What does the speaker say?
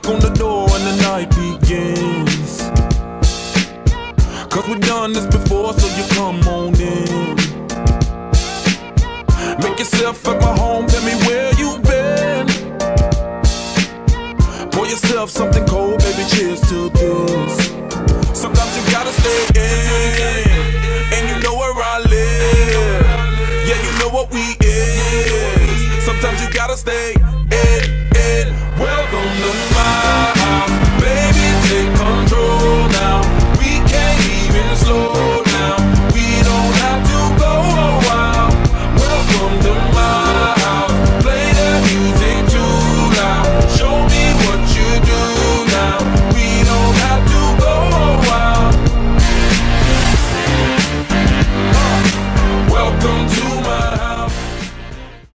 knock on the door and the night begins. Cause we've done this before, so you come on in. Make yourself at my home, tell me where you been. Pour yourself something cold, baby, cheers to this. Sometimes you gotta stay in, and you know where I live. Yeah, you know what we is. Sometimes you gotta stay